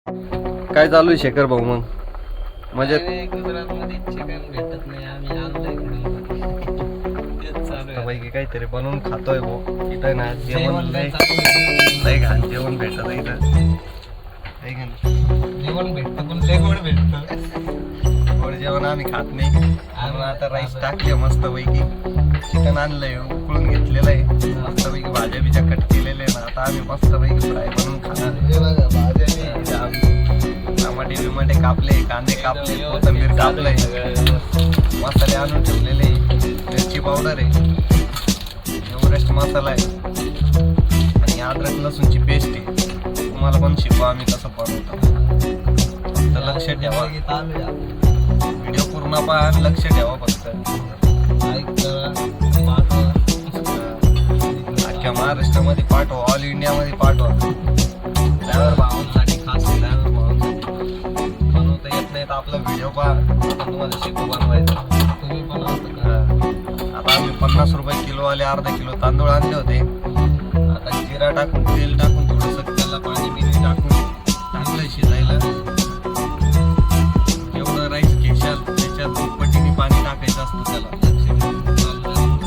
काय चालू आहे शेखर भाऊ मग? मजेत? गुजरात मध्ये चिकन भेटत नाही, आम्ही आणलंय तेच चालू आहे. पैकी काहीतरी बनवून खातोय भाऊ. इथं ना जेवण जेवण लय काय चालू आहे? लय घाण जेवण भेटत आहे इथं. है का नाही? जेवण भेटतं पण लय गोड भेटतं. गोड जेवण आम्ही खात नाही. म्हणून आता राईस टाकले मस्त पैकी. चिकन आणलंय, उकळून घेतलेलं आहे. मस्त पैकी भाज्या बिज्या कट केलेले आहे ना. आता आम्ही मस्त पैकी फ्राय बनवून खाणार आहे. हे बघा, भाज्या टमाटे बिमाटे कापले, कांदे कापले, कोथिंबीर कापले, मसाले आणून ठेवलेले, मिरची पावडर आहे, एव्हरेस्ट मसाला आहे आणि अद्रक लसूणची पेस्ट आहे. तुम्हाला पण शिकू आम्ही कसं बनवतो. फक्त लक्ष ठेवा, चालू आहे. व्हिडिओ पूर्ण पहा आणि लक्ष ठेवा फक्त. लाईक करा, पाठवा. अख्ख्या महाराष्ट्रामध्ये पाठवा, ऑल इंडियामध्ये पाठवा. ड्रायव्हर भावांसाठी खास ड्रायव्हर भावांसाठी बनवता येत नाही तर आपला व्हिडिओ पहा, आपण तुम्हाला शिकू बनवायचं. तुम्ही पण असं करा. आता आम्ही 50 रुपये किलो आले, अर्धा किलो तांदूळ आणले होते. आता जिरा टाकून, तेल टाकून, थोडंसं त्याला पाणी बिणी टाकून टाकलं शिजायला. जेवढं राईस घेशाल त्याच्यात दुप्पटीने पाणी टाकायचं असतं त्याला.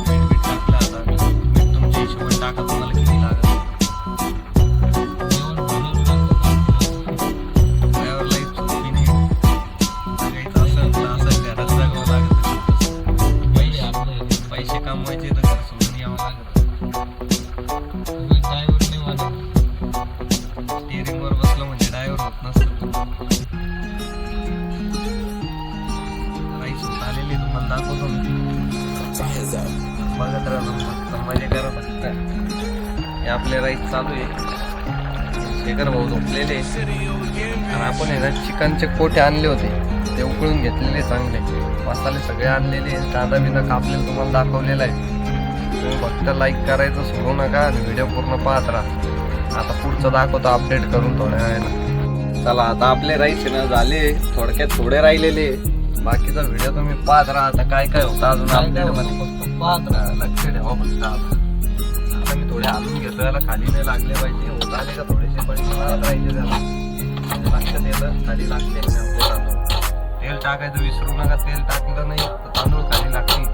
मीठ टाकलं आता आम्ही. मीठ तुमच्या हिशोबाने टाका, तुम्हाला किती लागत. जेवण बनवून टाकतो. ड्रायव्हरला चुकी नाही सांगायचं असेल तर असं घरात जागावं लागतं. पहिले आपलं पैसे कमवायचे तर घर सोडून यावं लागतं. तुम्ही ड्रायव्हर नाही म्हणत. स्टिअरिंगवर बसलं म्हणजे ड्रायव्हर होत नसतं. राईस होत आलेली तुम्हाला दाखवतो मी. बघत राहा फक्त, मजा करा फक्त. हे आपले राईस चालू आहे. शेखर भाऊ झोपलेले आणि आपण आहे ना चिकनचे कोटे आणले होते, ते उकळून घेतलेले चांगले. मसाले सगळे आणलेले, कांदा बिंदा कापलेला तुम्हाला दाखवलेला आहे. तुम्ही फक्त लाईक करायचं सोडू नका आणि व्हिडिओ पूर्ण पाहत राहा. आता पुढचं दाखवतो अपडेट करून थोड्या वेळेला. चला आता आपले राईस ना झाले, थोडक्यात थोडे राहिलेले. बाकीचा व्हिडिओ तुम्ही पाहत राहा. आता काय काय होतं अजून अपडेट मध्ये फक्त पाहत राहा. लक्ष ठेवा फक्त. आता मी थोडे आणून घेतो, याला खाली नाही लागले पाहिजे. होत आले का थोडेसे पण राहायचे त्याला, लक्षात येतं खाली लागते आपले तांदूळ. तेल टाकायचं विसरू नका. तेल टाकलं नाही तर तांदूळ खाली लागतील.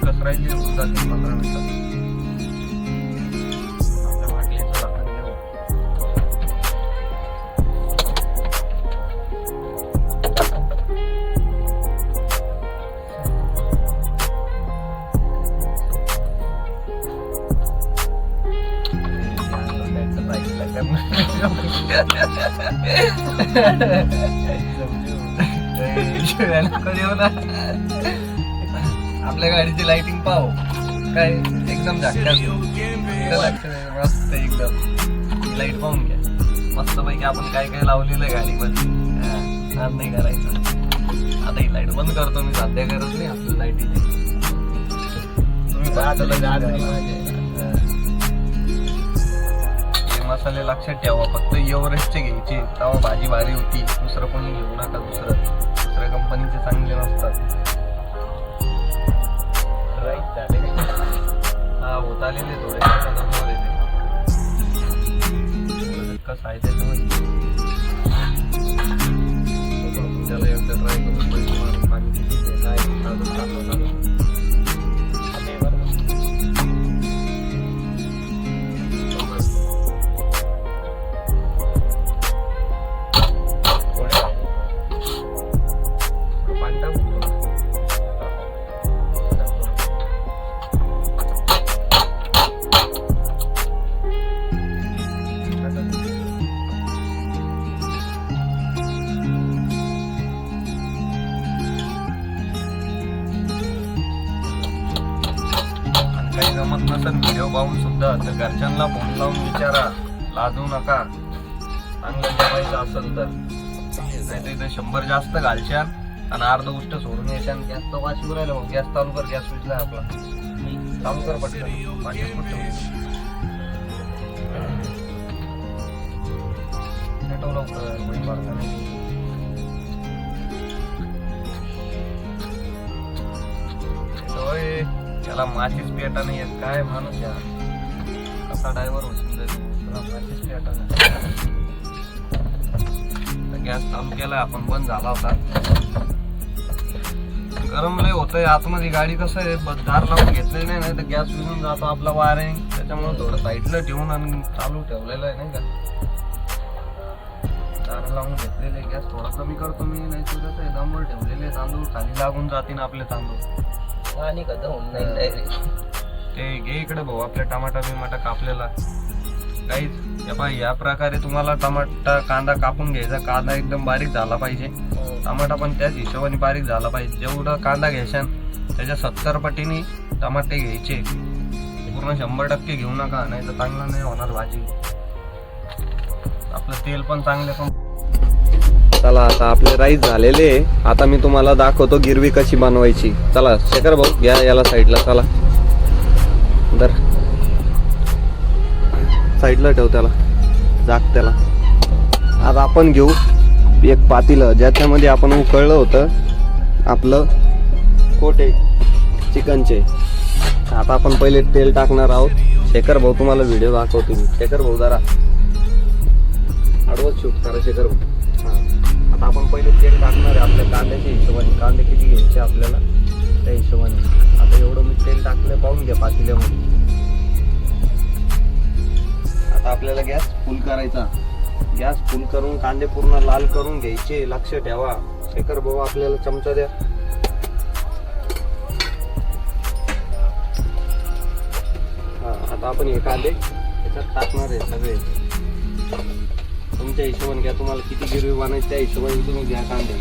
कसरायची 15 मिनिटात आपल्या वाटलीचं झाकण देऊ. आपल्या गाडीची लाइटिंग पाहू काय एकदम झटका मस्त. एकदम लाईट पाहून घ्या मस्त पैकी. आपण काय काय लावलेलं आहे गाडीमध्ये, आज नाही करायचं. आता ही लाईट बंद करतो मी, सध्या करत नाही आपली लाईटीची. तुम्ही मसाले लक्षात ठेवा फक्त. एव्हरेस्टचे घ्यायचे तेव्हा भाजी भारी होती. दुसरं कोणी घेऊ नका. दुसऱ्या कंपनीचे चांगले नसतात. राईट झाले हा होत आलेले थोडे कसं आहे त्याच्यामध्ये. त्याला एकदा ट्राय करून पैसे मारून पाणी काय अजून टाकलं. काही जमत नसेल व्हिडिओ पाहून सुद्धा तर घरच्यांना फोन लावून विचारा. लाजू नका. चांगलं जेवायचं असेल तर. नाही तर इथे 100 जास्त घालशाल आणि अर्ध गोष्ट सोडून यायच्या. गॅस तर वाचू राहिला. गॅस चालू कर. गॅस विजला आपला. काम कर पटकन माचीस कुठं पेटव लवकर होईल मारता नाही त्याला माचीस पेटा नाही येत काय माणूस या कसा ड्रायव्हर होशील त्याला माचीस पेटा नाही गॅस चालू केलाय आपण बंद झाला होता गरम लय होतंय आतमध्ये गाडी कसं आहे दार लावून घेतलेली नाही तर गॅस विजून जातो आपला वायरिंग त्याच्यामुळे थोडं साईडला ठेवून आणि चालू ठेवलेलं आहे नाही का दार लावून घेतलेले गॅस थोडा कमी करतो मी नाही तर कसं आहे दमवर ठेवलेले तांदूळ खाली लागून जातील आपले तांदूळ आणि का जाऊन नाही डायरेक्ट ते घे इकडे भाऊ आपले टमाटा बिमाटा कापलेला काहीच या प्रकारे तुम्हाला टमाटा कांदा कापून घ्यायचा कांदा एकदम बारीक झाला पाहिजे टमाटा पण त्याच हिशोबाने बारीक झाला पाहिजे जेवढा कांदा घ्यायचा त्याच्या 70 पटीने टमाटे घ्यायचे पूर्ण 100% घेऊ नका नाही तर चांगला नाही होणार भाजी आपलं तेल पण चांगले चला आता आपले राईस झालेले आता मी तुम्हाला दाखवतो गिरवी कशी बनवायची चला शेखर भाऊ घ्या याला साईडला चला दर साईडला ठेव त्याला जाग त्याला आता आपण घेऊ एक पातीलं ज्याच्यामध्ये आपण उकळलं होतं आपलं कोटे चिकनचे आता आपण पहिले तेल टाकणार आहोत शेखर भाऊ तुम्हाला व्हिडिओ दाखवतो मी शेखर भाऊ जरा आडवत शूट करा शेखर भाऊ हां आता आपण पहिले तेल टाकणार आहे आपल्या कांद्याच्या हिशोबाने कांदे किती घ्यायचे आपल्याला त्या हिशोबाने आता एवढं मी तेल टाकलं पाहून घ्या पातेल्यामध्ये आता आपल्याला गॅस फुल करायचा गॅस फुल करून कांदे पूर्ण लाल करून घ्यायचे लक्ष ठेवा शेखर भाऊ आपल्याला चमचा द्या आता आपण हे कांदे त्याच्यात टाकणार आहे सगळे तुमच्या हिशोबाने घ्या तुम्हाला किती गिरवी बनायची त्या हिशोबाने तुम्ही घ्या कांदे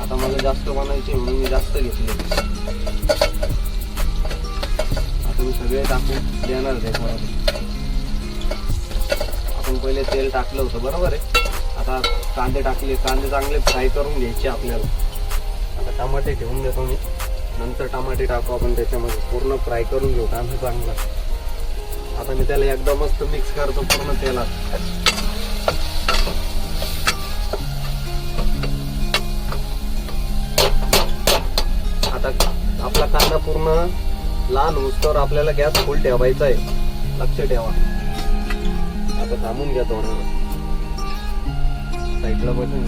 आता मला जास्त बनायचे म्हणून मी जास्त घेतले आता मी सगळे टाकून देणार त्याच्यामध्ये आपण पहिले तेल टाकलं होतं बरोबर आहे आता कांदे टाकले कांदे चांगले फ्राय करून घ्यायचे आपल्याला आता टमाटे ठेवून देतो मी नंतर टमाटे टाकू आपण त्याच्यामध्ये पूर्ण फ्राय करून घेऊ कांदा चांगला आता मी त्याला एकदम मस्त मिक्स करतो पूर्ण तेलात आता आपला कांदा पूर्ण लाल होईस्तोवर आपल्याला गॅस फुल ठेवायचा आहे लक्ष ठेवा आता थांबून घ्या थोडं साईडला बसून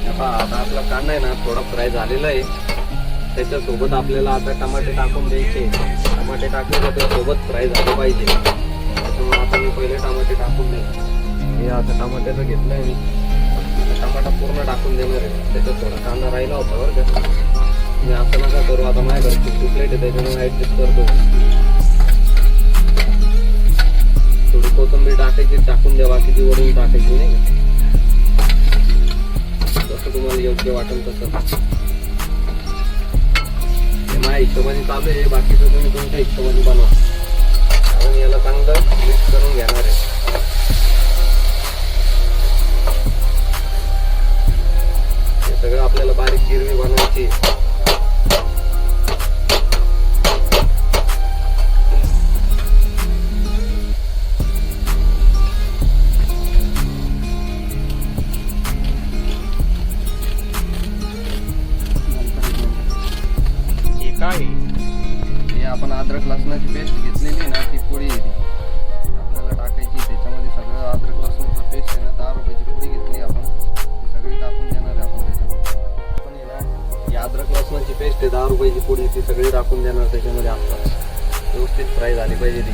आता आपला कांदा आहे ना थोडा फ्राय झालेला आहे त्याच्यासोबत आपल्याला आता टमाटे टाकून द्यायचे टमाटे टाकले तर त्यासोबत फ्राय झाले पाहिजे त्याच्यामुळे आता मी पहिले टमाटे टाकून द्यायचे हे आता टमाट्याचं घेतलं आहे मी टमाटा पूर्ण टाकून देणार आहे त्याच्यात थोडा कांदा राहिला होता बरं का मी असं नका करू आता माझ्याकडे प्लेट आहे त्याच्यामुळे ॲडजस्ट करतो थोडी कोथिंबीर टाकायची टाकून द्या बाकीची वरून टाकायची नाही का जसं तुम्हाला योग्य वाटेल तसं हे माझ्या हिशोबाने चालू आहे बाकीचं तुम्ही तुमच्या हिशोबाने बनवा कारण याला चांगलं मिक्स करून घेणार आहे हे सगळं आपल्याला बारीक गिरवी बनवायची हे आपण अद्रक लसणाची पेस्ट घेतलेली आहे ना ती पोळी आहे ती आपल्याला टाकायची त्याच्यामध्ये सगळं अद्रक लसूणचं पेस्ट आहे ना 10 रुपयाची पोळी घेतली आपण ती सगळी टाकून देणार आहे आपण त्याच्यामध्ये पण आहे ना ही अद्रक लसणाची पेस्ट आहे 10 रुपयाची पोळी ती सगळी टाकून देणार त्याच्यामध्ये आता व्यवस्थित फ्राय झाली पाहिजे ती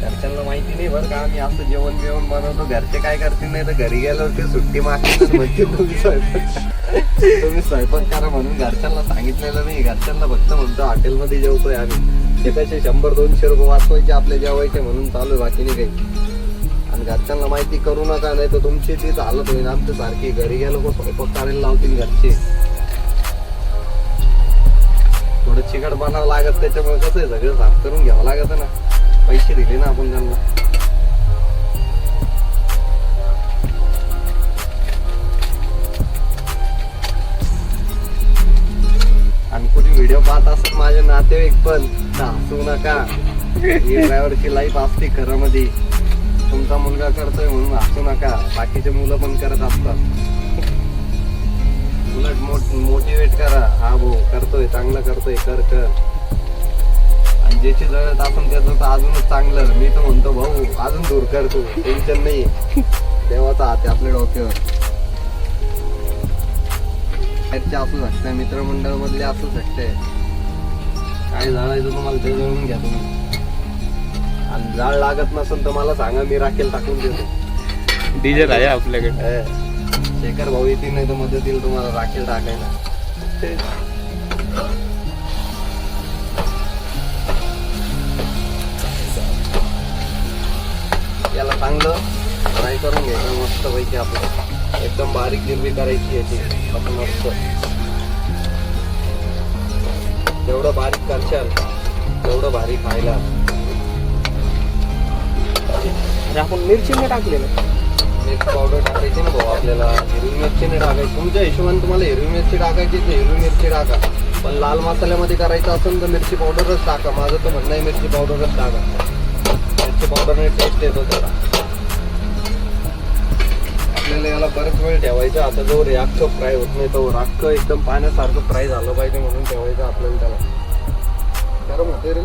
घरच्यांना माहिती नाही बरं का आम्ही असं जेवण बनवतो घरचे काय करतील नाही तर घरी गेल्यावर ते सुट्टी मागतील म्हणजे तुम्ही स्वयंपाक करा म्हणून घरच्यांना सांगितलेलं नाही घरच्यांना फक्त म्हणतो हॉटेलमध्ये जेवतोय आम्ही ते कसे 100-200 रुपये वाचवायचे आपले जेवायचे म्हणून चालू आहे बाकी नाही काही आणि घरच्यांना माहिती करू नका नाही तर तुमची तीच हालत होईल आमच्या सारखी घरी गेलो स्वयंपाक करायला लावतील घरचे थोडं चिकट बनावं लागत त्याच्यामुळे कसं आहे सगळं साफ करून घ्यावं लागत ना पैसे दिले ना आपण त्यांना व्हिडिओ पाहत असत माझे नातेवाईक पण तर हसू नका. ही ड्रायव्हरची लाईफ असते खरं मध्ये. तुमचा मुलगा करतोय म्हणून हसू नका, बाकीचे मुलं पण करत असतात. उलट मोटिवेट करा, हा भाऊ करतोय, चांगलं करतोय, कर. आणि ज्याची जळत असून त्याचं तर अजूनच चांगलं. मी तर म्हणतो भाऊ अजून दूर कर, तू टेन्शन नाही. देवाचा हात आहे आपल्या डोक्यावर. असू शकतंय, मित्रमंडळ मधले असू शकते. काय जाळायचं तुम्हाला ते जळून घ्या तुम्ही. आणि जाळ लागत नसेल तर मला सांगा, मी राखेल टाकून देतो. डिझेल आहे आपल्याकडे. शेखर भाऊ येतील नाही तर मदत येईल तुम्हाला राखेल टाकायला. याला चांगलं फ्राय करून घ्यायचं मस्त पैकी. आपलं एकदम बारीक गिरवी करायची याची आपण मस्त. जेवढं बारीक करशाल तेवढं भारी खायला. आपण मिरची नाही टाकलेलं. मिरची पावडर टाकायची ना भाऊ आपल्याला. हिरवी मिरची नाही टाकायची. तुमच्या हिशोबाने तुम्हाला हिरवी मिरची टाकायची तर हिरवी मिरची टाका. पण लाल मसाल्यामध्ये करायचं असेल तर मिरची पावडरच टाका. माझं तर म्हणणं आहे मिरची पावडरच टाका. मिरची पावडरने टेस्ट येतो त्याला. आपल्याला याला बरेच वेळ ठेवायचं. आता जो राख फ्राय होत नाही तो राख एकदम पाण्यासारखं फ्राय झालं पाहिजे म्हणून ठेवायचं आपल्याला त्याला. गरम होते रे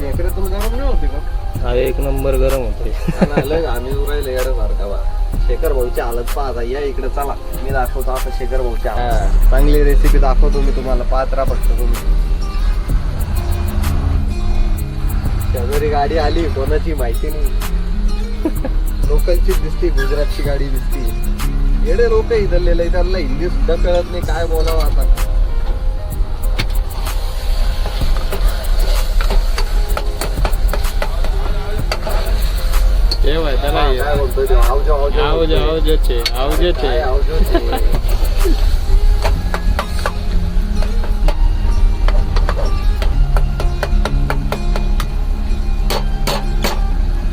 इकडे तुला गरम नाही होते का? एक नंबर गरम होते. आम्ही उरायला येडं सारखा बा. शेखर भाऊची हालत पाहता. या इकडे चला, मी दाखवतो आता शेखर भाऊची हालत. चांगली रेसिपी दाखवतो मी तुम्हाला. पाहत राहा फक्त तुम्ही. शेजारी गाडी आली, कोणाची माहिती नाही. लोकलचीच दिसती, गुजरातची गाडी दिसती. येडे लोक इथलेले, त्यांना हिंदी सुद्धा कळत नाही काय बोलावं आता. काय बोलतोय ते? आवजेचे काय आवजोचे?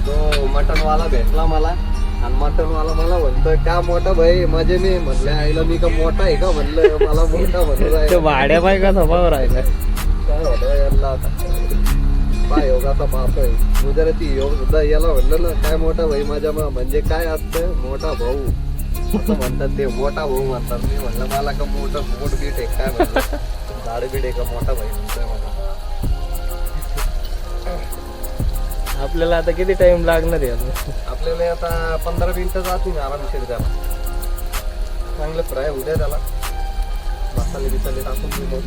तो मटनवाला भेटला मला आणि मटनवाला मला म्हणतोय का मोठा भाई मजे मी म्हणलं आईला मी का मोठा आहे का म्हणलं. मला मोठा म्हणलं भाड्या बाय का स्वभाव राहिला. काय होतं याला आता. पाय योगाचा पाहतोय गुजराती योग सुद्धा याला म्हणलं ना काय मोठा भाई माझ्या म्हणजे काय असतं मोठा भाऊ असं म्हणतात ते. मोठा भाऊ म्हणतात. मी म्हणलं मला का मोठं पोट बीट आहे काय म्हणलं, झाड बीट आहे का मोठा भाई म्हणतोय मला. आपल्याला आता किती टाइम लागणार आहे? आपल्याला आता 15 मिनिटं जातील आरामशीर. त्याला चांगलं फ्राय होऊ द्या. त्याला मसाले बिसाले टाकून घेऊ.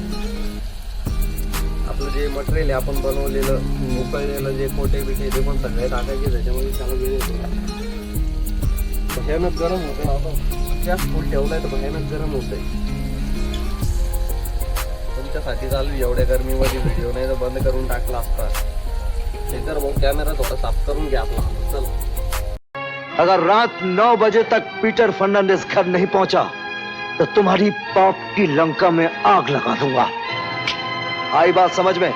आपलं जे मटेरियल आहे आपण बनवलेलं उकळलेलं जे पोटे बिटे ते पण सगळे टाकायचे त्याच्यामध्ये. त्याला वेळ भयानक गरम होतं. आपण गॅस फुल ठेवलाय तर भयानक गरम होतंय. तुमच्यासाठी चालू एवढ्या गर्मीमध्ये व्हिडिओ नाही तर बंद करून टाकला असता. शेखर भाऊ कॅमेरा थोडा साफ करून घ्या आपला. चल. अगर रात 9 बजे तक पीटर फर्नांडिस घर नहीं पहुंचा तो तुम्हारी पाप की लंका में आग लगा दूंगा. आई बात समझ में?